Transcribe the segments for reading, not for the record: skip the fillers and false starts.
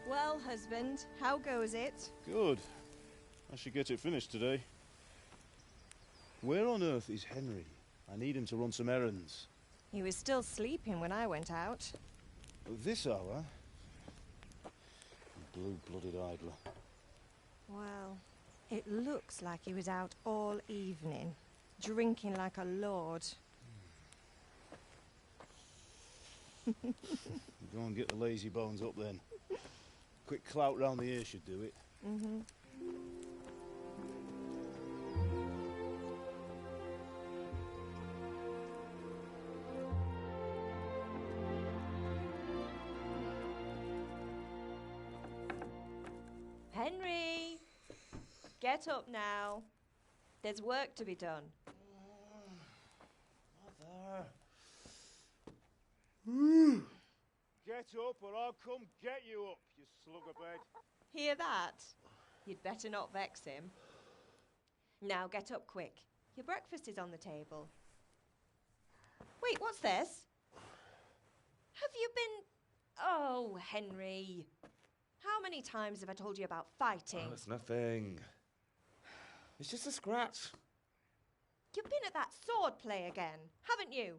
Well, husband, how goes it? Good. I should get it finished today. Where on earth is Henry? I need him to run some errands. He was still sleeping when I went out. At this hour? Blue-blooded idler. Well, it looks like he was out all evening, drinking like a lord. Go and get the lazy bones up then. Quick clout round the ear should do it. Mm-hmm. Henry! Get up now. There's work to be done. Mother! Get up or I'll come get you up, you slugabed. Hear that? You'd better not vex him. Now get up quick. Your breakfast is on the table. Wait, what's this? Have you been... Oh, Henry. How many times have I told you about fighting? Oh, it's nothing. It's just a scratch. You've been at that sword play again, haven't you?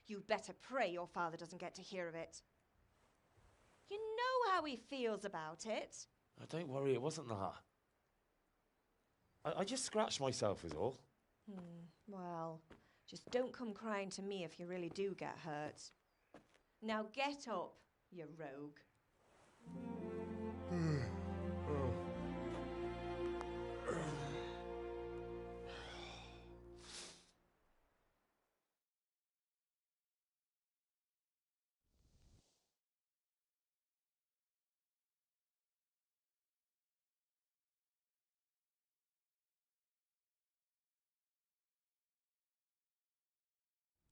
You'd better pray your father doesn't get to hear of it. You know how he feels about it. Oh, don't worry, it wasn't that. I just scratched myself is all. Well, just don't come crying to me if you really do get hurt. Now get up, you rogue.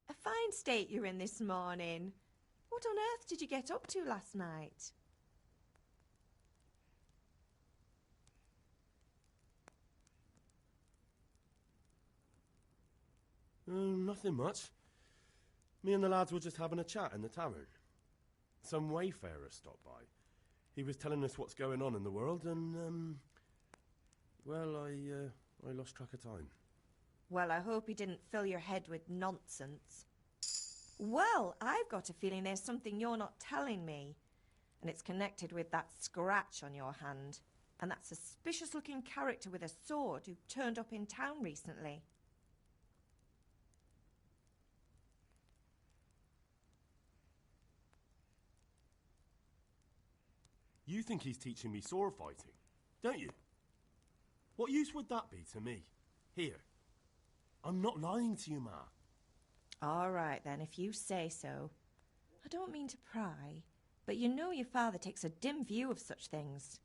A fine state you're in this morning. What on earth did you get up to last night? Nothing much. Me and the lads were just having a chat in the tavern. Some wayfarer stopped by. He was telling us what's going on in the world and, well, I lost track of time. Well, I hope he didn't fill your head with nonsense. Well, I've got a feeling there's something you're not telling me. And it's connected with that scratch on your hand. And that suspicious-looking character with a sword who turned up in town recently. You think he's teaching me sword fighting, don't you? What use would that be to me? Here. I'm not lying to you, Ma. All right, then, if you say so. I don't mean to pry, but you know your father takes a dim view of such things.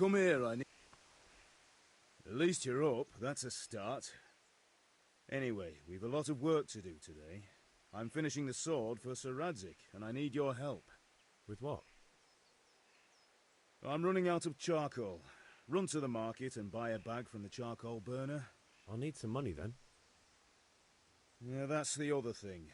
come here, I need... At least you're up, that's a start. Anyway, we've a lot of work to do today. I'm finishing the sword for Sir Radzig, and I need your help. With what? I'm running out of charcoal. Run to the market and buy a bag from the charcoal burner. I'll need some money then. Yeah, that's the other thing.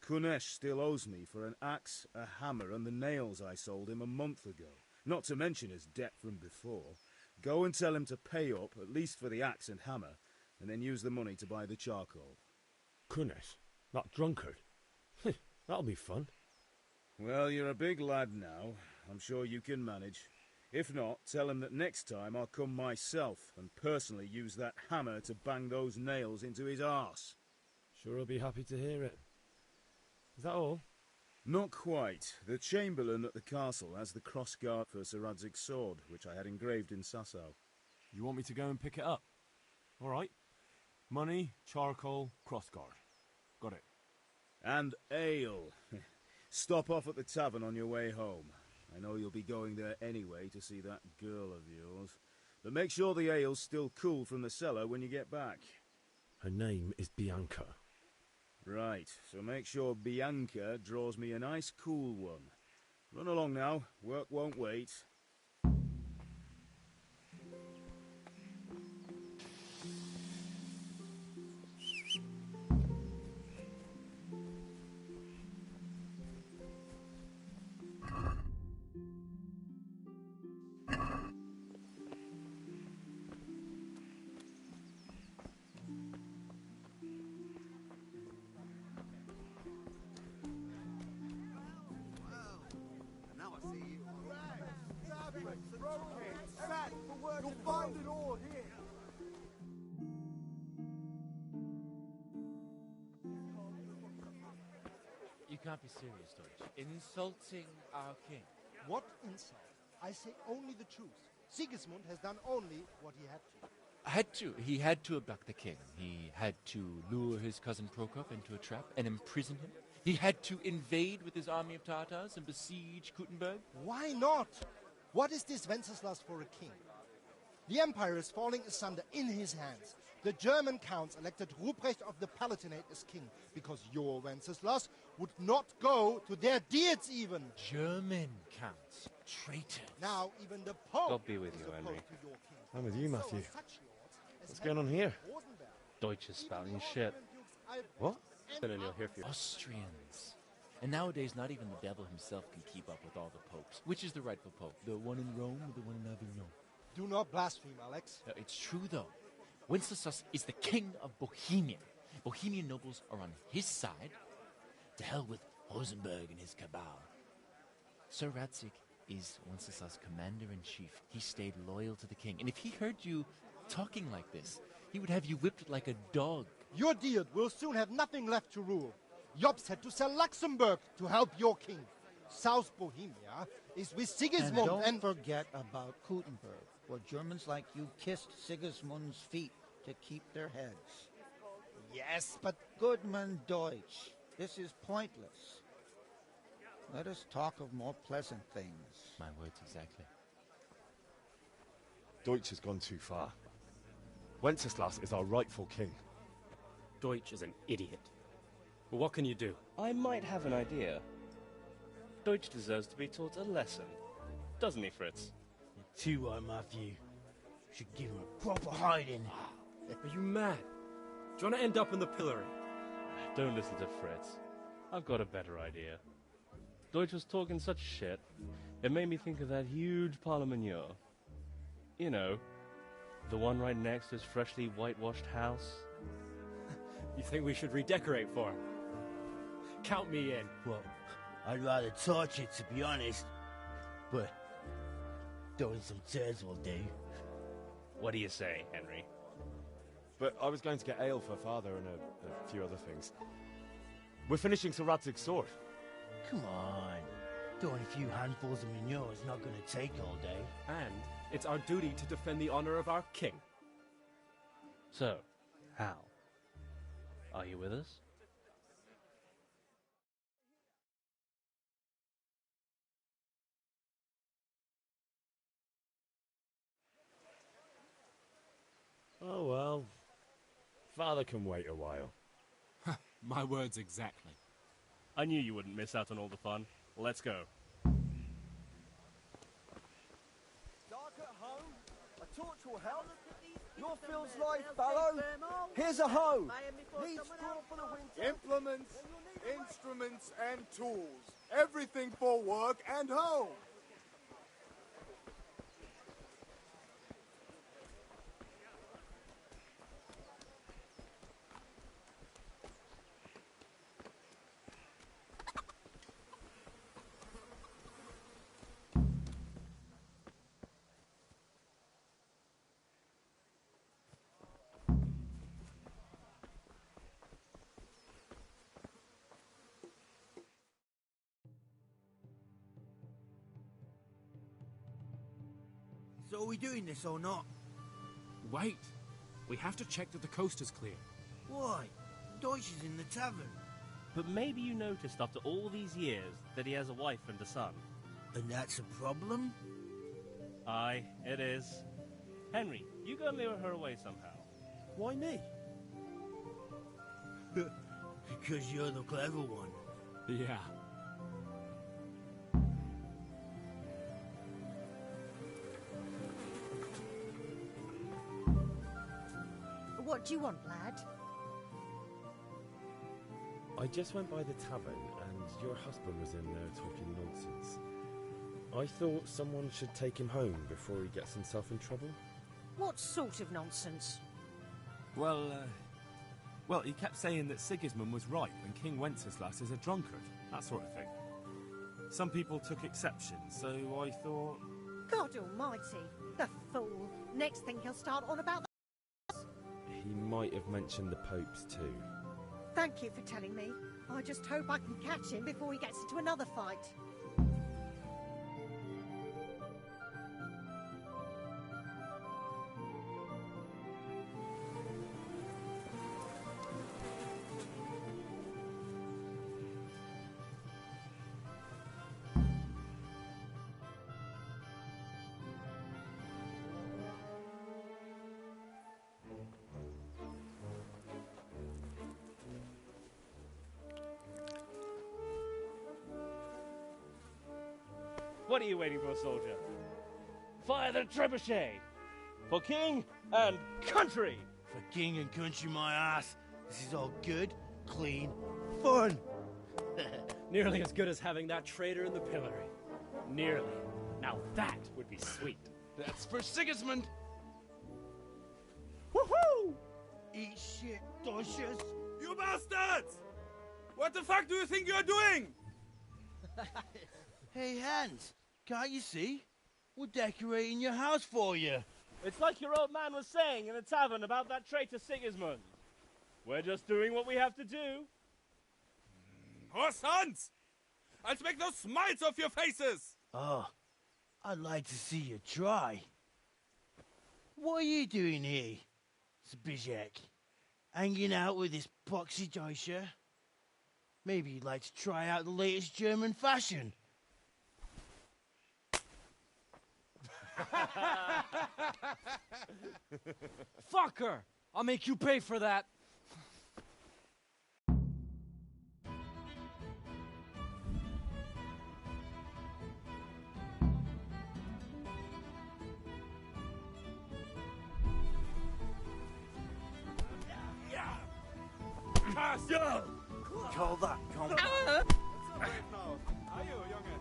Kunesh still owes me for an axe, a hammer, and the nails I sold him a month ago. Not to mention his debt from before. Go and tell him to pay up, at least for the axe and hammer, and then use the money to buy the charcoal. Kunesh? That drunkard? That'll be fun. Well, you're a big lad now. I'm sure you can manage. If not, tell him that next time I'll come myself and personally use that hammer to bang those nails into his arse. Sure he'll be happy to hear it. Is that all? Not quite. The Chamberlain at the castle has the crossguard for Sir Radzig's sword, which I had engraved in Sasau. You want me to go and pick it up? All right. Money, charcoal, crossguard. Got it. And ale. Stop off at the tavern on your way home. I know you'll be going there anyway to see that girl of yours. But make sure the ale's still cool from the cellar when you get back. Her name is Bianca. Right, so make sure Bianca draws me a nice cool one. Run along now, work won't wait. You'll find it all here. You can't be serious, Deutsch. Insulting our king. What insult? I say only the truth. Sigismund has done only what he had to. He had to abduct the king. He had to lure his cousin Prokop into a trap and imprison him. He had to invade with his army of Tatars and besiege Kuttenberg. Why not? What is this Wenceslas for a king? The empire is falling asunder in his hands. The German counts elected Ruprecht of the Palatinate as king because your Wenceslas would not go to their deeds even. German counts. Traitors. Now even the Pope God be with is you, opposed Henry. to your king. I'm with you, Matthew. So such lords as What's going on here? Rosenberg, Deutsch is spouting shit. What? Then you'll hear for you. Austrians. And nowadays, not even the devil himself can keep up with all the popes. Which is the rightful pope? The one in Rome or the one in Avignon? Do not blaspheme, Alex. No, it's true, though. Wenceslas is the king of Bohemia. Bohemian nobles are on his side. To hell with Rosenberg and his cabal. Sir Radzig is Wenceslas' commander-in-chief. He stayed loyal to the king. And if he heard you talking like this, he would have you whipped like a dog. Your Diet will soon have nothing left to rule. Jobst had to sell Luxembourg to help your king. South Bohemia is with Sigismund And don't forget about Kuttenberg, where Germans like you kissed Sigismund's feet to keep their heads. Yes, but Goodman Deutsch, this is pointless. Let us talk of more pleasant things. My words exactly. Deutsch has gone too far. Wenceslas is our rightful king. Deutsch is an idiot. But what can you do? I might have an idea. Deutsch deserves to be taught a lesson. Doesn't he, Fritz? Too right, Matthew. Should give him a proper hiding. Are you mad? Do you want to end up in the pillory? Don't listen to Fritz. I've got a better idea. Deutsch was talking such shit, it made me think of that huge parliament. You know, the one right next to his freshly whitewashed house. You think we should redecorate for him? Count me in. Well, I'd rather torch it, to be honest. But throwing some turds will do. What do you say, Henry? But I was going to get ale for father and a few other things. We're finishing Sir Radzig's sword. Come on. Throwing a few handfuls of manure is not going to take all day. And it's our duty to defend the honor of our king. So, Hal, are you with us? Father can wait a while. My words exactly. I knew you wouldn't miss out on all the fun. Let's go. Dark at home? A torch will help. Your field's life, fallow. Here's a hoe. Need straw for the winter. Implements, instruments, and tools. Everything for work and home. So are we doing this or not? Wait. We have to check that the coast is clear. Why? Deutsch is in the tavern. But maybe you noticed after all these years that he has a wife and a son. And that's a problem? Aye, it is. Henry, you go lure her away somehow. Why me? Because you're the clever one. Yeah. What do you want, lad? I just went by the tavern and your husband was in there talking nonsense. I thought someone should take him home before he gets himself in trouble. What sort of nonsense? Well, he kept saying that Sigismund was right and King Wenceslas is a drunkard, that sort of thing. Some people took exception, so I thought... God almighty, the fool. Next thing he'll start on about the... He might have mentioned the popes too. Thank you for telling me. I just hope I can catch him before he gets into another fight. What are you waiting for, soldier? Fire the trebuchet! For king and country! For king and country, my ass. This is all good, clean, fun. Nearly as good as having that traitor in the pillory. Nearly. Now that would be sweet. That's for Sigismund. Woohoo! Eat shit, Deutsches. You bastards! What the fuck do you think you're doing? Hey, Hans, can't you see? We're decorating your house for you. It's like your old man was saying in the tavern about that traitor Sigismund. We're just doing what we have to do. Oh, sons! I'll make those smiles off your faces! Oh, I'd like to see you try. What are you doing here, Zbigniew? Hanging out with this poxy Deutscher? Maybe you'd like to try out the latest German fashion. Fucker! I'll make you pay for that. Call that combat. Are you, Junge?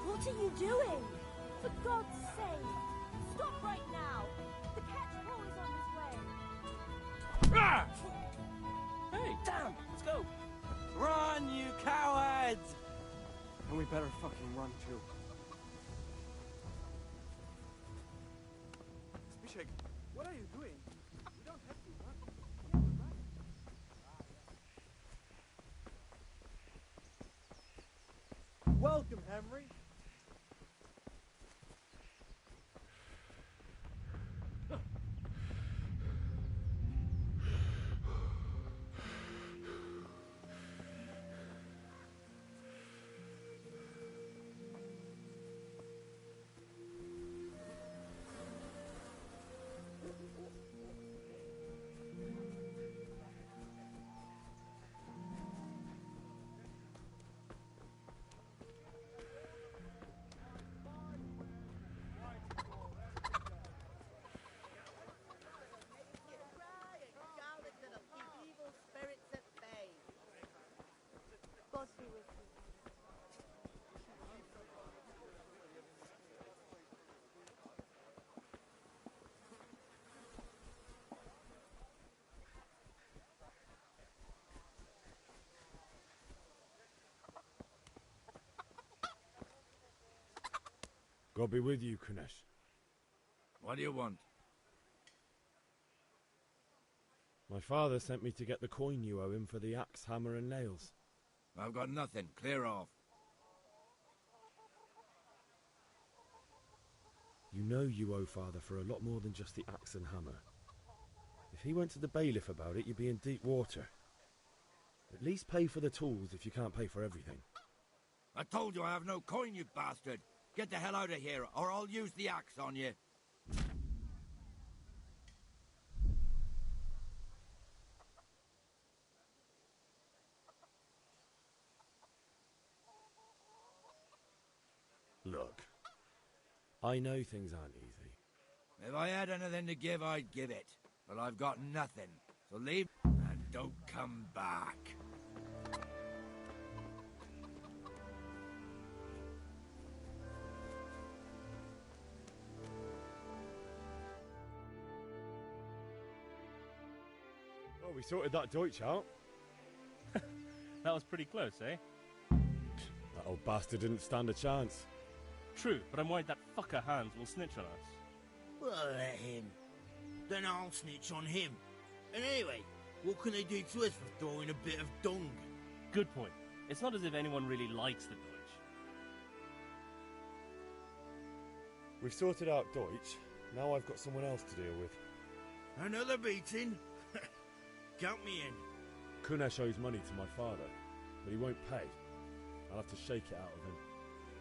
What are you doing? For God's sake! Stop right now! The catch-pole is on his way! Hey, damn! Let's go! Run, you cowards! And we better fucking run too. welcome, Henry. God be with you, Kunesh. What do you want? My father sent me to get the coin you owe him for the axe, hammer and nails. I've got nothing. Clear off. You know you owe father for a lot more than just the axe and hammer. If he went to the bailiff about it, you'd be in deep water. At least pay for the tools if you can't pay for everything. I told you I have no coin, you bastard. Get the hell out of here, or I'll use the axe on you. Look, I know things aren't easy. If I had anything to give, I'd give it. But I've got nothing. So leave and don't come back. Oh, we sorted that Deutsch out. That was pretty close, eh? That old bastard didn't stand a chance. True, but I'm worried that fucker Hans will snitch on us. Well, let him. Then I'll snitch on him. And anyway, what can they do to us for throwing a bit of dung? Good point. It's not as if anyone really likes the Deutsch. We've sorted out Deutsch. Now I've got someone else to deal with. Another beating? Count me in. Kunesh owes money to my father, but he won't pay. I'll have to shake it out of him.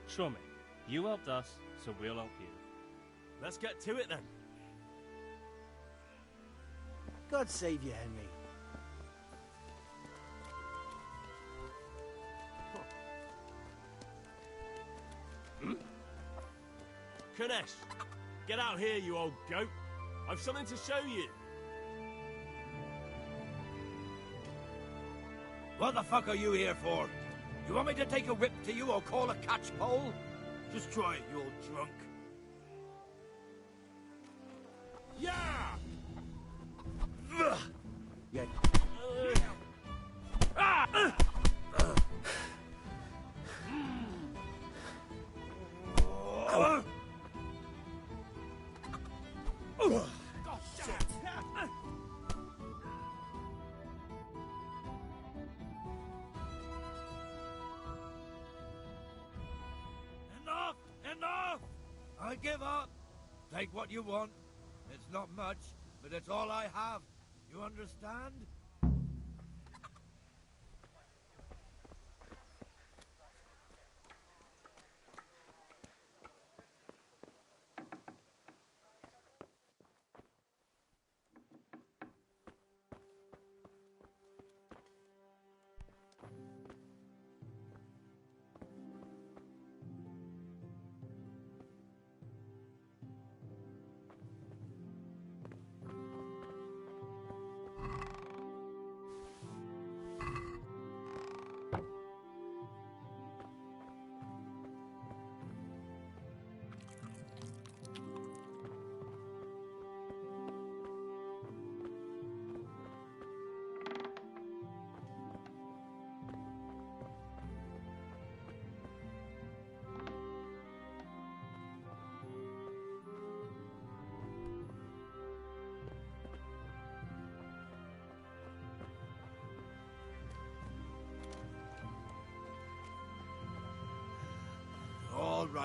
Sure, mate. You helped us, so we'll help you. Let's get to it then. God save you, Henry. Kunesh, get out here, you old goat. I've something to show you. What the fuck are you here for? You want me to take a whip to you or call a catchpole? Just try it, you old drunk. Yeah! Yeah. Enough! Enough! I give up. Take what you want. It's not much, but it's all I have. You understand?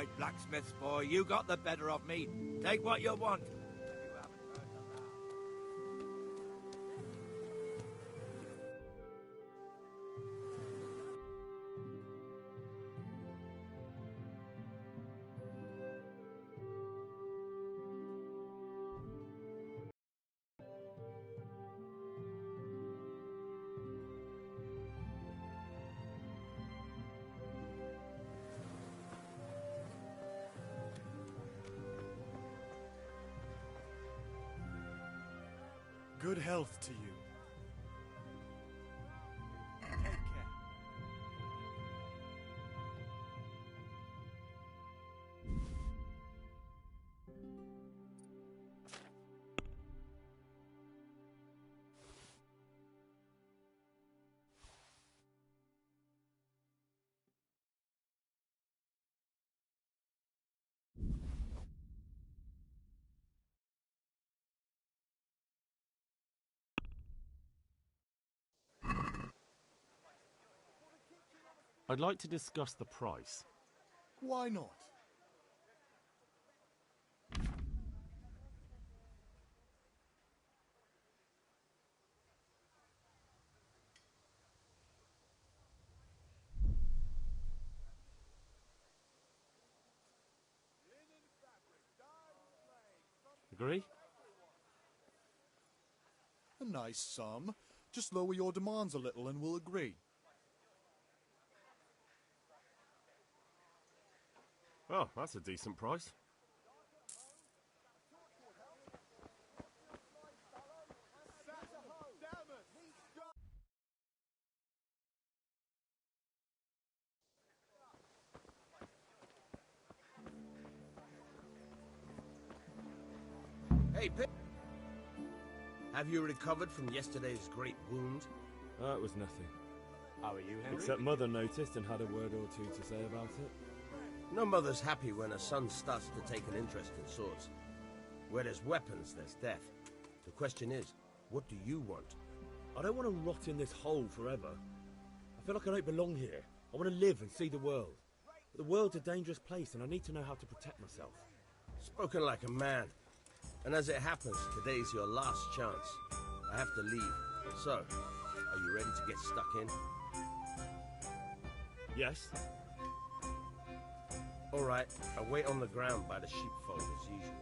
right, blacksmith's boy. You got the better of me. Take what you want. Good health to you. Take care. I'd like to discuss the price. Why not? Agree? A nice sum. Just lower your demands a little and we'll agree. Oh, that's a decent price. Hey, Pip. Have you recovered from yesterday's great wound? It was nothing. How are you, Henry? Except Mother noticed and had a word or two to say about it. No mother's happy when her son starts to take an interest in swords. Where there's weapons, there's death. The question is, what do you want? I don't want to rot in this hole forever. I feel like I don't belong here. I want to live and see the world. But the world's a dangerous place and I need to know how to protect myself. Spoken like a man. And as it happens, today's your last chance. I have to leave. So, are you ready to get stuck in? Yes. All right, I'll wait on the ground by the sheepfold as usual.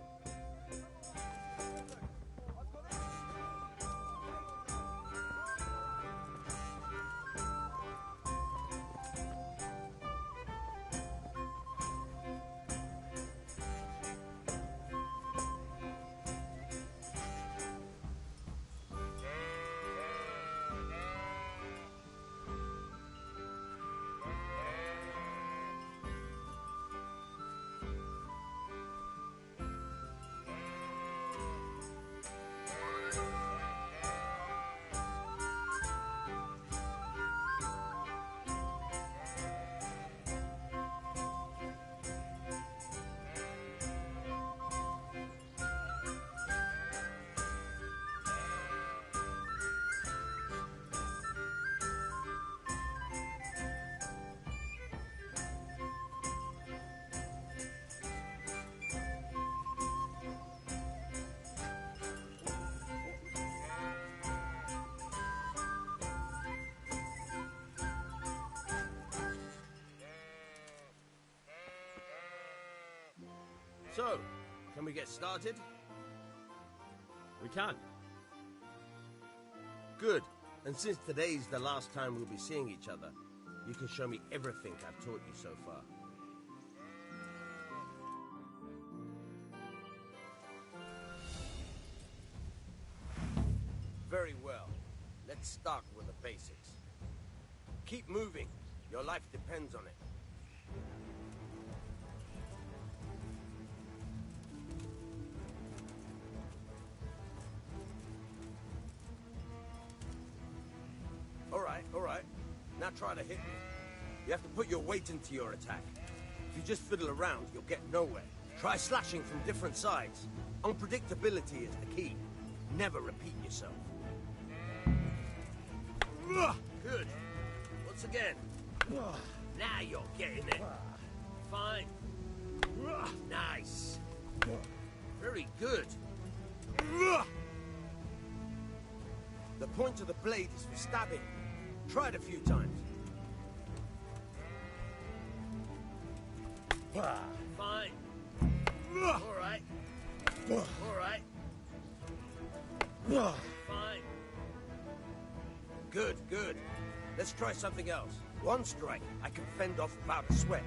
So, can we get started? We can. Good. And since today's the last time we'll be seeing each other, you can show me everything I've taught you so far. Very well. Let's start with the basics. Keep moving. Your life depends on it. All right. Now try to hit me. You have to put your weight into your attack. If you just fiddle around, you'll get nowhere. Try slashing from different sides. Unpredictability is the key. Never repeat yourself. Good. Once again. Now you're getting it. Fine. Nice. Very good. The point of the blade is for stabbing. Try it a few times. Fine. All right. All right. Fine. Good, good. Let's try something else. One strike, I can fend off without a sweat.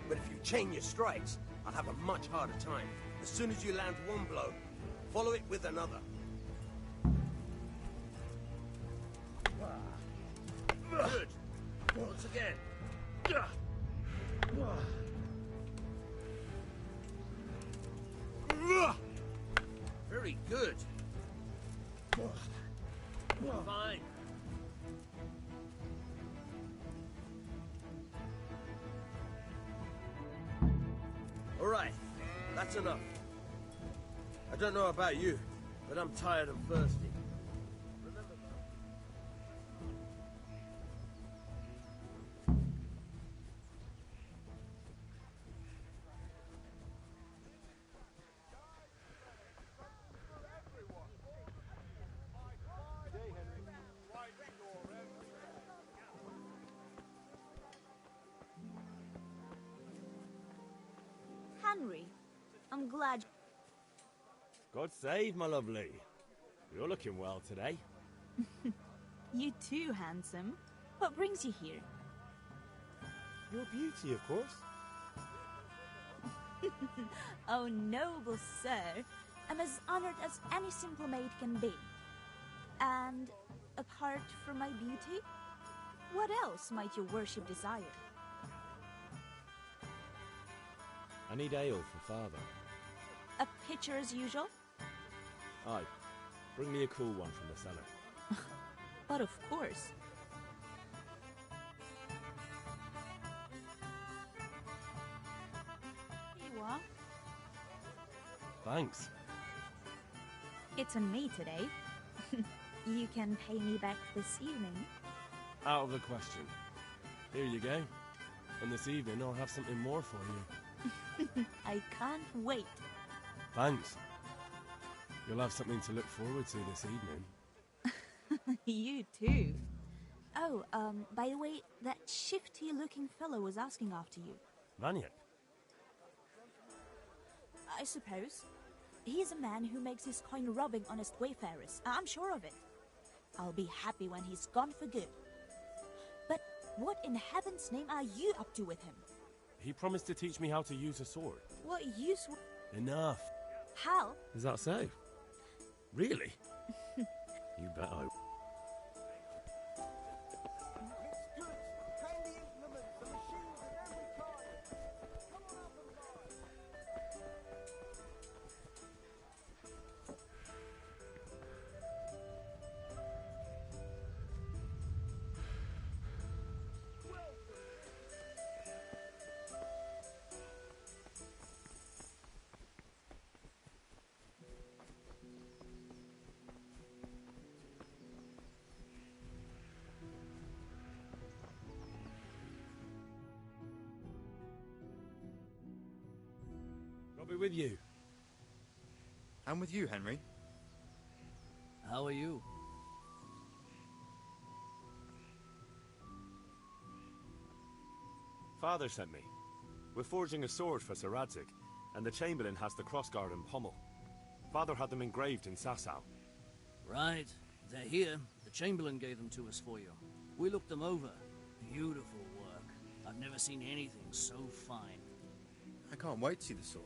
But if you chain your strikes, I'll have a much harder time. As soon as you land one blow, follow it with another. Good. Once again. Very good. Fine. All right, that's enough. I don't know about you, but I'm tired and thirsty. Remember that. Henry, I'm glad. God save, my lovely. You're looking well today. You too, handsome. What brings you here? Your beauty, of course. Oh, noble sir. I'm as honored as any simple maid can be. And apart from my beauty, what else might your worship desire? I need ale for father. A pitcher as usual? Aye. Bring me a cool one from the cellar. But of course. Here you are. Thanks. It's on me today. You can pay me back this evening. Out of the question. Here you go. And this evening I'll have something more for you. I can't wait. Thanks. You'll have something to look forward to this evening. You too. Oh, by the way, that shifty-looking fellow was asking after you. Vanyek? I suppose. He's a man who makes his coin robbing honest wayfarers. I'm sure of it. I'll be happy when he's gone for good. But what in heaven's name are you up to with him? He promised to teach me how to use a sword. What use? Enough. How? Is that so? Really? You bet I... I'll be with you. I'm with you, Henry. How are you? Father sent me. We're forging a sword for Sir Radzig, and the Chamberlain has the crossguard and pommel. Father had them engraved in Sasau. Right. They're here. The Chamberlain gave them to us for you. We looked them over. Beautiful work. I've never seen anything so fine. I can't wait to see the sword.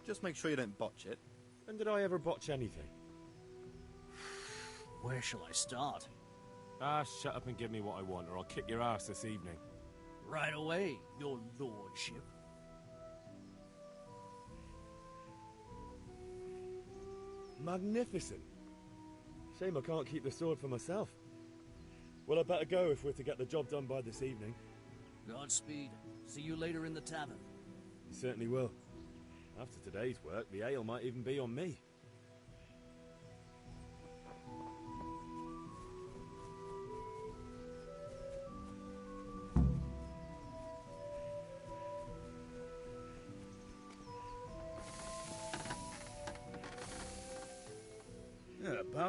Just make sure you don't botch it. When did I ever botch anything? Where shall I start? Ah, shut up and give me what I want, or I'll kick your ass this evening. Right away, your lordship. Magnificent. Shame I can't keep the sword for myself. Well, I better go if we're to get the job done by this evening. Godspeed. See you later in the tavern. You certainly will. After today's work, the ale might even be on me.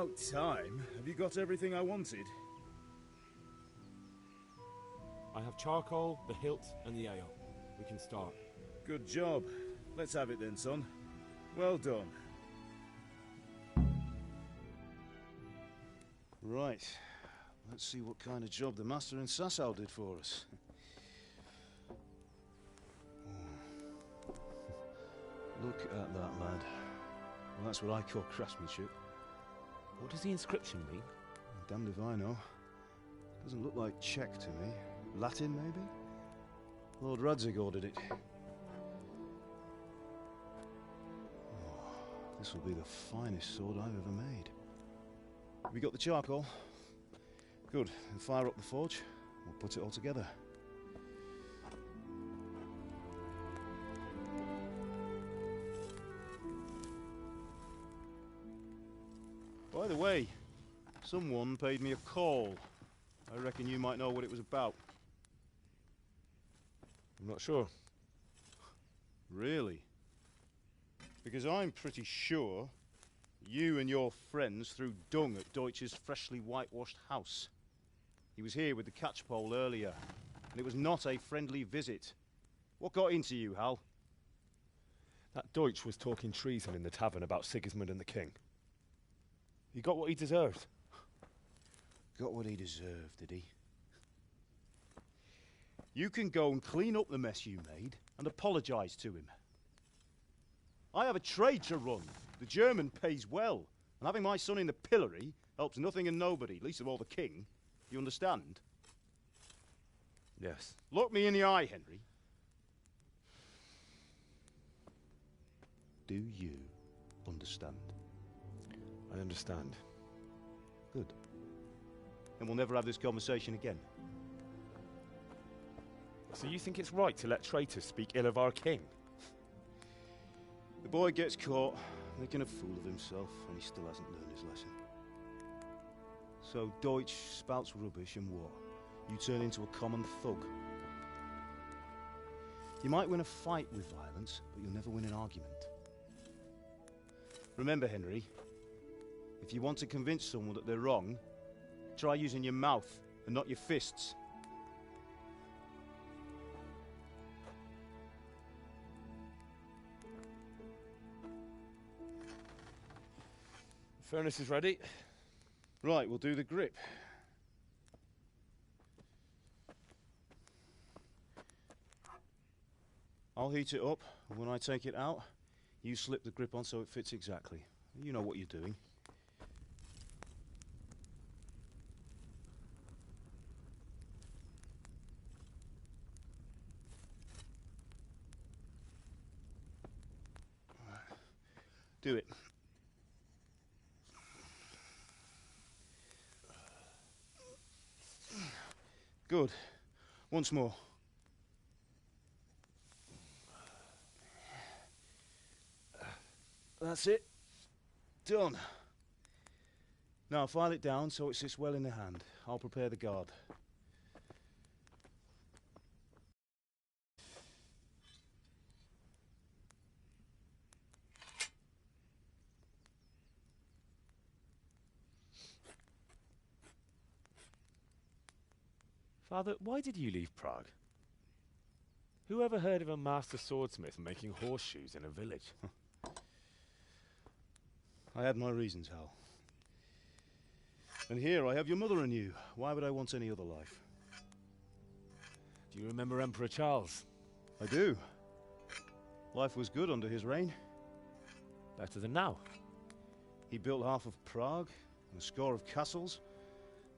About time. Have you got everything I wanted? I have charcoal, the hilt, and the ale. We can start. Good job. Let's have it then, son. Well done. Right. Let's see what kind of job the master in Sasau did for us. Look at that, lad. Well, that's what I call craftsmanship. What does the inscription mean? Damned if I know. Doesn't look like Czech to me. Latin, maybe? Lord Radzig ordered it. Oh, this will be the finest sword I've ever made. Have you got the charcoal? Good. Then fire up the forge. We'll put it all together. By the way, someone paid me a call. I reckon you might know what it was about. I'm not sure. Really? Because I'm pretty sure you and your friends threw dung at Deutsch's freshly whitewashed house. He was here with the catchpole earlier, and it was not a friendly visit. What got into you, Hal? That Deutsch was talking treason in the tavern about Sigismund and the king. He got what he deserved. Got what he deserved, did he? You can go and clean up the mess you made and apologise to him. I have a trade to run. The German pays well, and having my son in the pillory helps nothing and nobody, least of all the king. You understand? Yes. Look me in the eye, Henry. Do you understand? I understand. Good. Then we'll never have this conversation again. So you think it's right to let traitors speak ill of our king? The boy gets caught, making a fool of himself, and he still hasn't learned his lesson. So Deutsch spouts rubbish, and what? You turn into a common thug. You might win a fight with violence, but you'll never win an argument. Remember, Henry, if you want to convince someone that they're wrong, try using your mouth and not your fists. The furnace is ready. Right, we'll do the grip. I'll heat it up, and when I take it out, you slip the grip on so it fits exactly. You know what you're doing. Do it. Good. Once more. That's it. Done. Now file it down so it sits well in the hand. I'll prepare the guard. Father, why did you leave Prague? Who ever heard of a master swordsmith making horseshoes in a village? I had my reasons, Hal. And here I have your mother and you. Why would I want any other life? Do you remember Emperor Charles? I do. Life was good under his reign. Better than now. He built half of Prague, and a score of castles,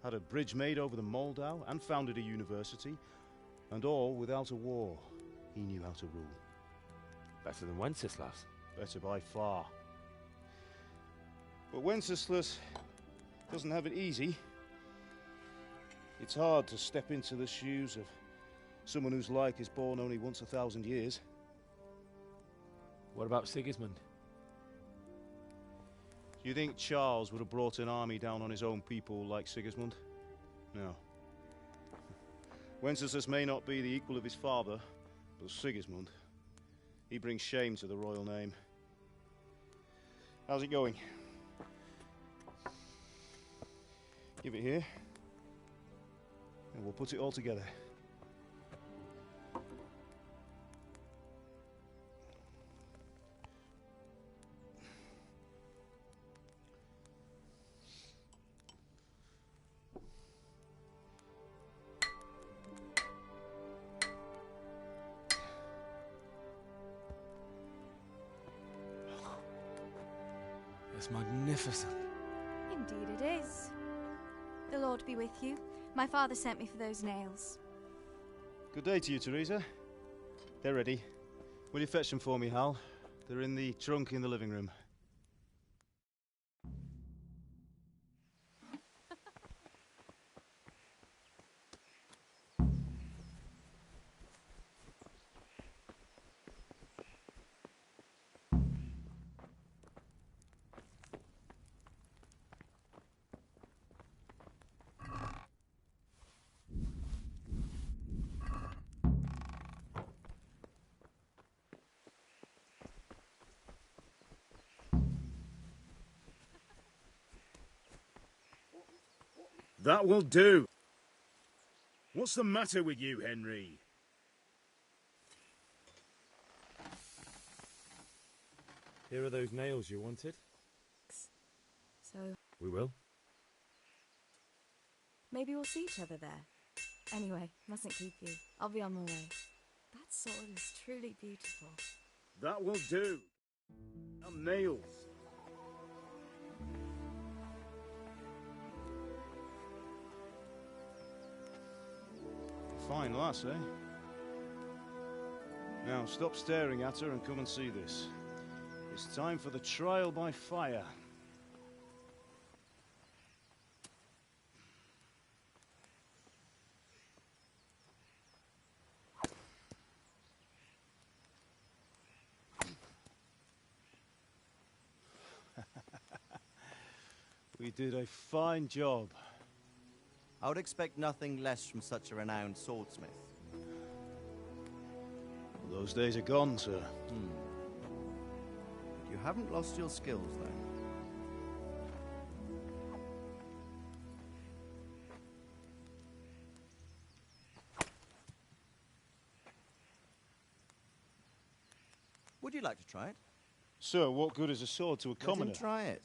had a bridge made over the Moldau, and founded a university, and all without a war. He knew how to rule. Better than Wenceslas. Better by far. But Wenceslas doesn't have it easy. It's hard to step into the shoes of someone whose like is born only once 1,000 years. What about Sigismund? Do you think Charles would have brought an army down on his own people like Sigismund? No. Wenceslas may not be the equal of his father, but Sigismund, he brings shame to the royal name. How's it going? Give it here. And we'll put it all together. It's magnificent. Indeed it is. The Lord be with you. My father sent me for those nails. Good day to you, Teresa. They're ready. Will you fetch them for me, Hal? They're in the trunk in the living room. That will do. What's the matter with you, Henry? Here are those nails you wanted. So, We will. maybe we'll see each other there. Anyway, mustn't keep you. I'll be on my way. That sword is truly beautiful. That will do. And nails. Fine lass, eh? Now stop staring at her and come and see this. It's time for the trial by fire. We did a fine job. I would expect nothing less from such a renowned swordsmith. Those days are gone, sir. You haven't lost your skills, though. Would you like to try it? Sir, what good is a sword to a commoner? Let him try it.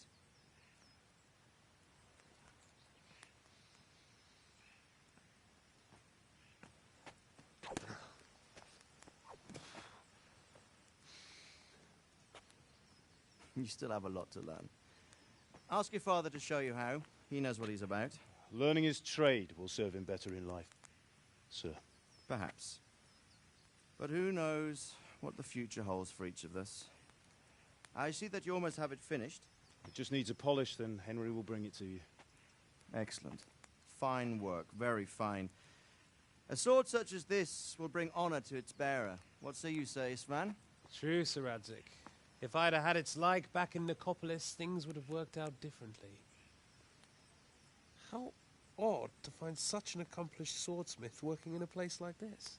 You still have a lot to learn. Ask your father to show you how. He knows what he's about. Learning his trade will serve him better in life, sir. Perhaps. But who knows what the future holds for each of us. I see that you almost have it finished. It just needs a polish, then Henry will bring it to you. Excellent. Fine work, very fine. A sword such as this will bring honor to its bearer. What say you, Svan? True, Sir Radzik. If I'd have had its like back in Nicopolis, things would have worked out differently. How odd to find such an accomplished swordsmith working in a place like this.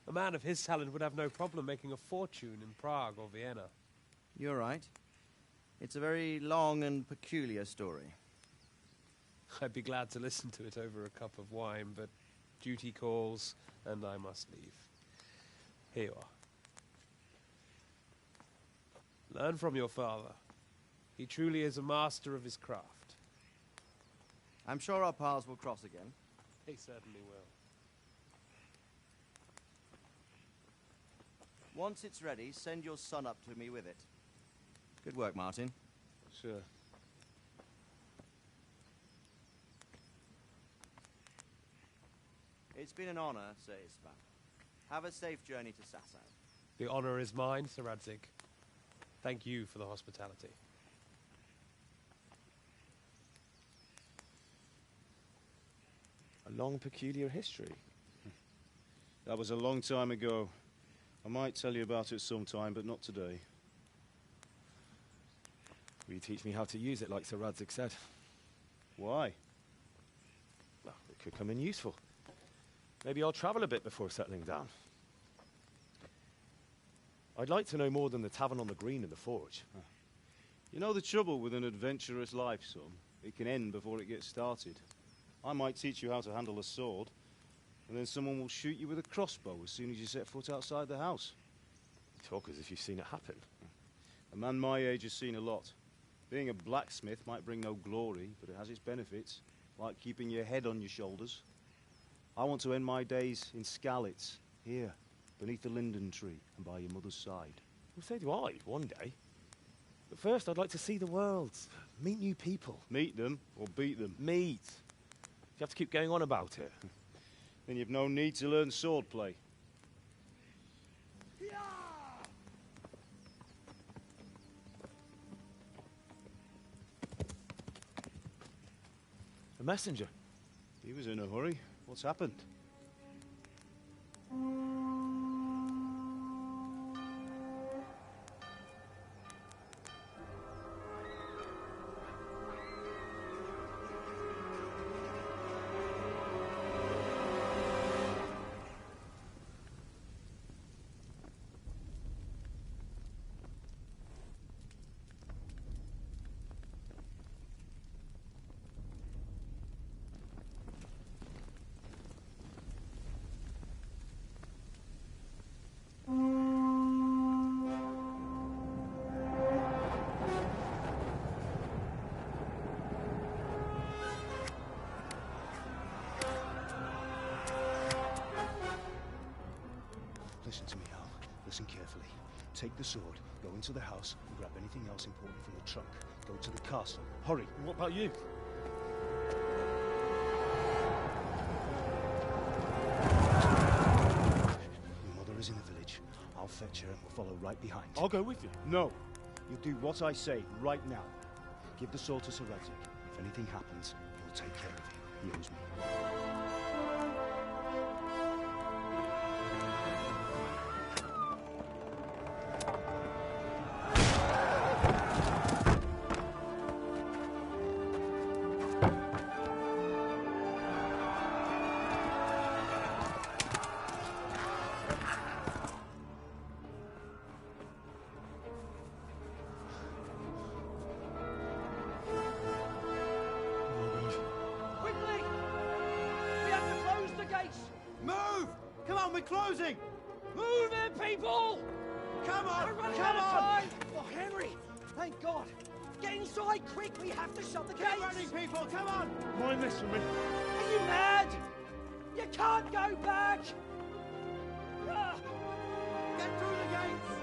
A man of his talent would have no problem making a fortune in Prague or Vienna. You're right. It's a very long and peculiar story. I'd be glad to listen to it over a cup of wine, but duty calls, and I must leave. Here you are. Learn from your father. He truly is a master of his craft. I'm sure our paths will cross again. They certainly will. Once it's ready, send your son up to me with it. Good work, Martin. Sure. It's been an honor, Sir Isvan. Have a safe journey to Sasau. The honor is mine, Sir Radzik. Thank you for the hospitality. A long, peculiar history. That was a long time ago. I might tell you about it sometime, but not today. Will you teach me how to use it like Sir Radzik said? Why? Well, it could come in useful. Maybe I'll travel a bit before settling down. I'd like to know more than the tavern on the green and the forge. You know the trouble with an adventurous life, son? It can end before it gets started. I might teach you how to handle a sword, and then someone will shoot you with a crossbow as soon as you set foot outside the house. You talk as if you've seen it happen. A man my age has seen a lot. Being a blacksmith might bring no glory, but it has its benefits, like keeping your head on your shoulders. I want to end my days in Skalitz, here, beneath the linden tree and by your mother's side. Well, so do I, one day. But first, I'd like to see the world, meet new people. Meet them or beat them? Meet. You have to keep going on about it. Then you've no need to learn swordplay. A messenger. He was in a hurry. What's happened? Listen to me, Hal. Listen carefully. Take the sword, go into the house, and grab anything else important from the trunk. Go to the castle. Hurry. And what about you? Your mother is in the village. I'll fetch her and we'll follow right behind. I'll go with you. No. You'll do what I say right now. Give the sword to Sir Radzik. If anything happens, he'll take care of you. He owes me. Closing! Move it, people! Come on! We're running Come out of on! time! Oh, Henry! Thank God! Get inside, quick! We have to shut the gates! Get running, people! Come on! Mind this for me. Are you mad? You can't go back! Get through the gates!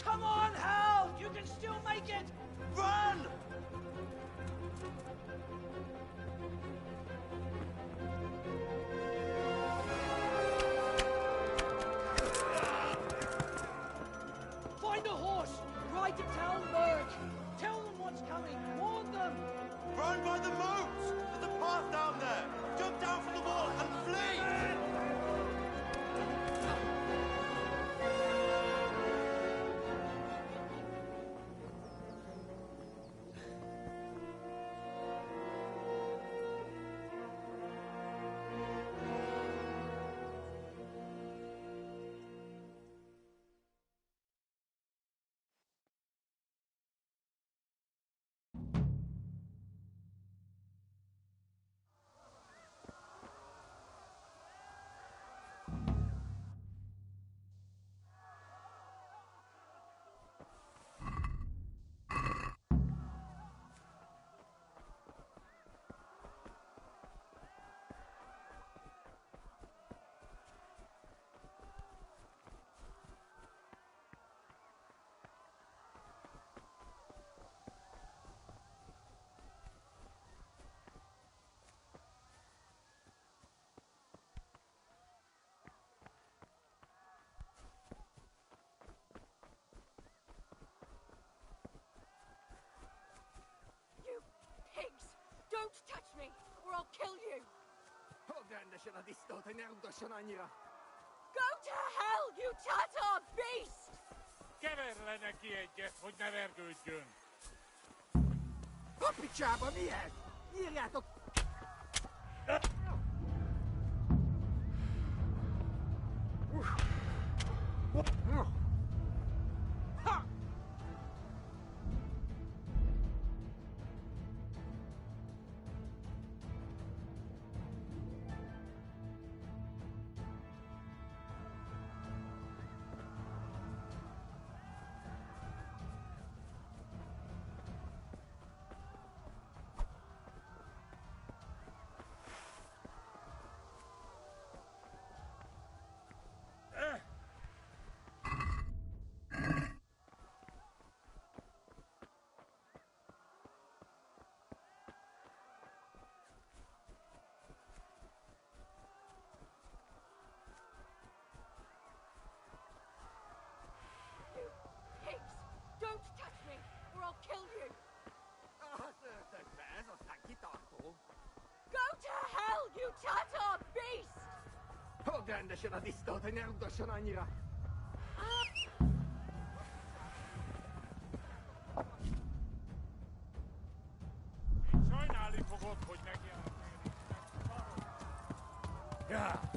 Come on, Hal! You can still make it! Run! Find a horse! Ride to Talmberg! Tell them what's coming! Warn them! Run by the moat! There's a path down there! Jump down from the wall and flee! to hell, you Tatar beast! Keverle neki egyet, hogy ne vergődjön! A picsába mi ez? Írjátok! Don't touch me, or I'll kill you! Go to hell, you Tatar beast! Hagyd rendesen a disztót, hogy ne rugdosson annyira! Sajnálni fogod, hogy megjelentél. Ja!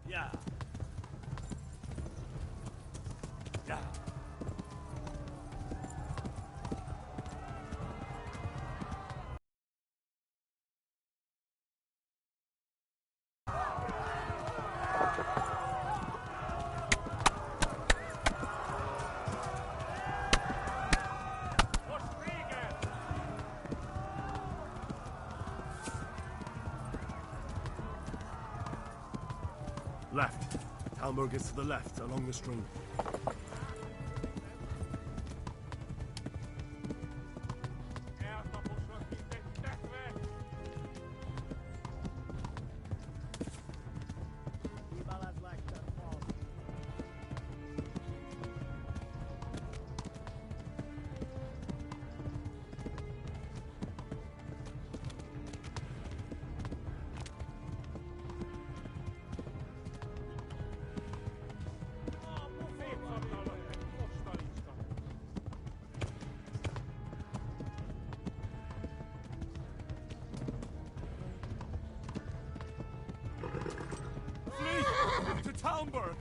Yeah. Yeah. Left. Talmberg is to the left, along the stream. To Talmberg!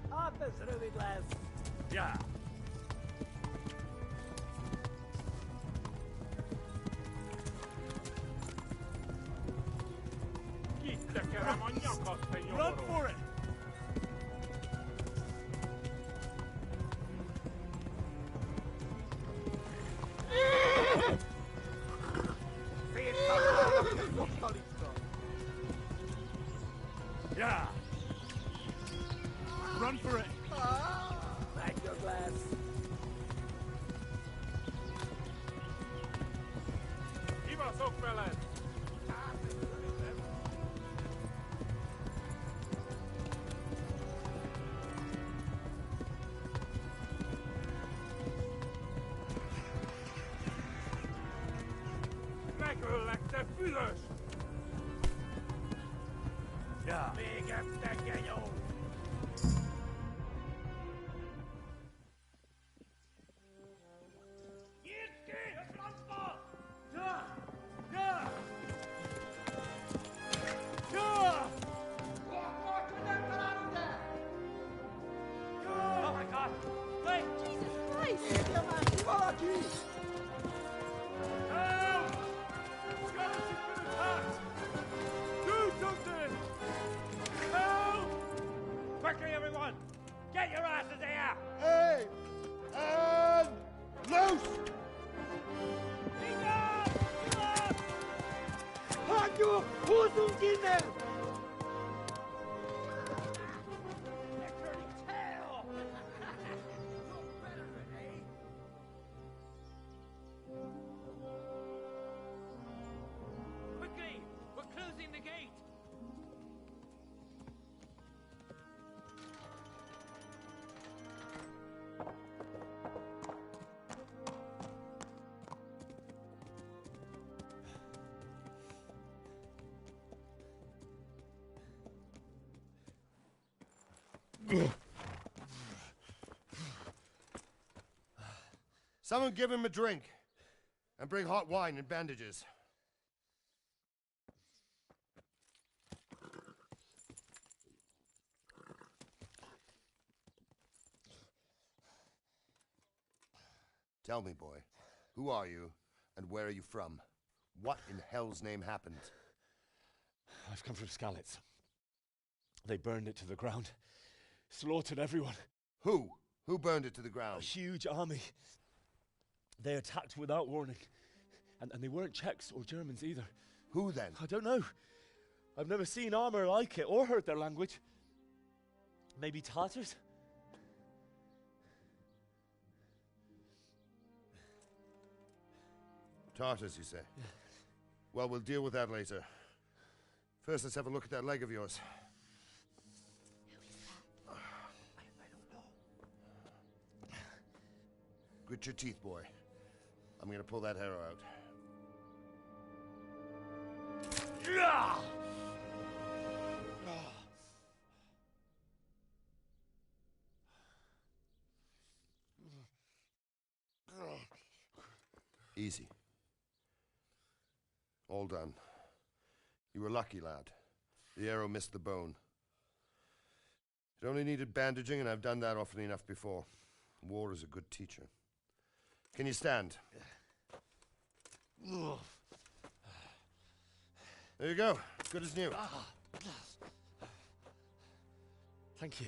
Ápesz rövid lesz! Yeah. Kittekerem a nyakat, te Run nyomorom! for it! Yeah. Run for it. Back your glass. Ivaszok veled! Megöllek, te fülös! Yeah. Végem, te genyó! Oh my god! Wait! Jesus Christ! Érje már ki valaki! Help! Skeleton's been attacked! Do something! Help! Du Hustenkinder! Quickly! We're closing the gate! Someone give him a drink. And bring hot wine and bandages. Tell me, boy, who are you and where are you from? What in hell's name happened? I've come from Skalitz. They burned it to the ground. Slaughtered everyone. Who? Who burned it to the ground? A huge army. They attacked without warning. And they weren't Czechs or Germans either. Who then? I don't know. I've never seen armor like it or heard their language. Maybe Tatars? Tartars, you say? Yeah. Well, we'll deal with that later. First, let's have a look at that leg of yours. Grit your teeth, boy. I'm gonna pull that arrow out. Easy. All done. You were lucky, lad. The arrow missed the bone. It only needed bandaging, and I've done that often enough before. War is a good teacher. Can you stand? There you go. Good as new. Thank you.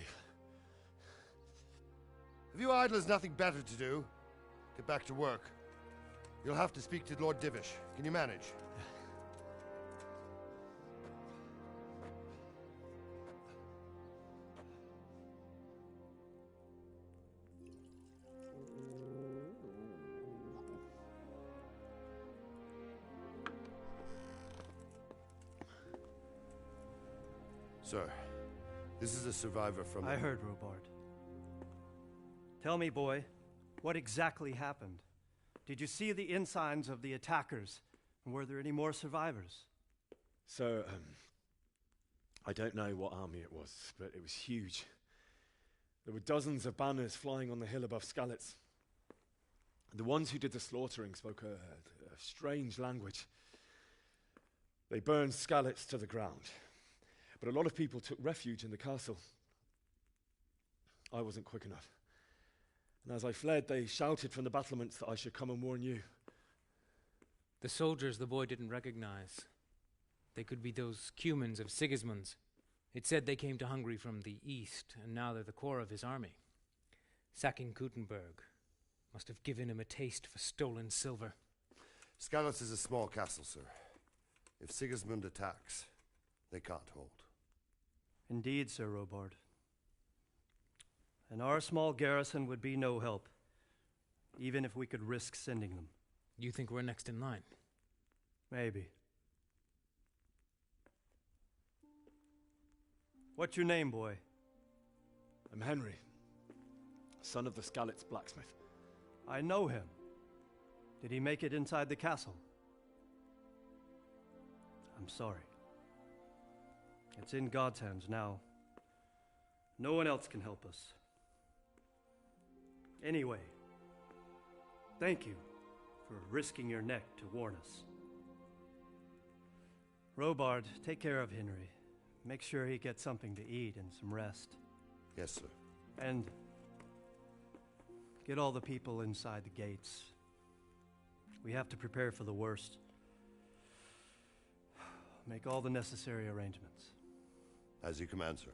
Have you idlers nothing better to do? Get back to work. You'll have to speak to Lord Divish. Can you manage? Sir, this is a survivor from... I heard, Robard. Tell me, boy, what exactly happened? Did you see the ensigns of the attackers? And were there any more survivors? So, I don't know what army it was, but it was huge. There were dozens of banners flying on the hill above Skalitz. The ones who did the slaughtering spoke a strange language. They burned Skalitz to the ground. But a lot of people took refuge in the castle. I wasn't quick enough. And as I fled, they shouted from the battlements that I should come and warn you. The soldiers the boy didn't recognize. They could be those Cumans of Sigismund's. It said they came to Hungary from the east, and now they're the core of his army. Sacking Gutenberg must have given him a taste for stolen silver. Skalitz is a small castle, sir. If Sigismund attacks, they can't hold. Indeed, Sir Robard. And our small garrison would be no help, even if we could risk sending them. You think we're next in line? Maybe. What's your name, boy? I'm Henry, son of the Skalitz blacksmith. I know him. Did he make it inside the castle? I'm sorry. It's in God's hands now. No one else can help us. Anyway, thank you for risking your neck to warn us. Robard, take care of Henry. Make sure he gets something to eat and some rest. Yes, sir. And get all the people inside the gates. We have to prepare for the worst. Make all the necessary arrangements. As you command, sir.